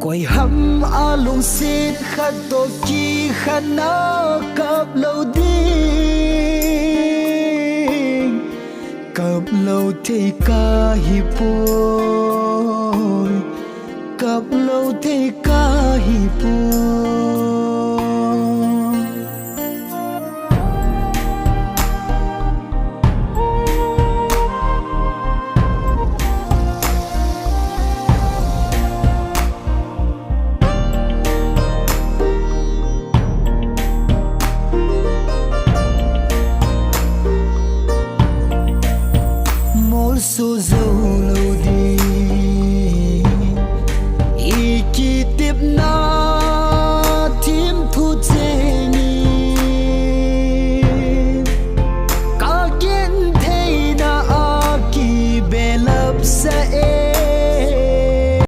quay hâm a lung xin khát tổ chi khát na cặp lâu đi cặp lâu thì ca hi bôi cặp lâu thì ca hi bôi số dấu lâu đi ý kỳ tiếp na thêm thu dễ nhỉ cả kiến thấy na kỳ bề lập sẽ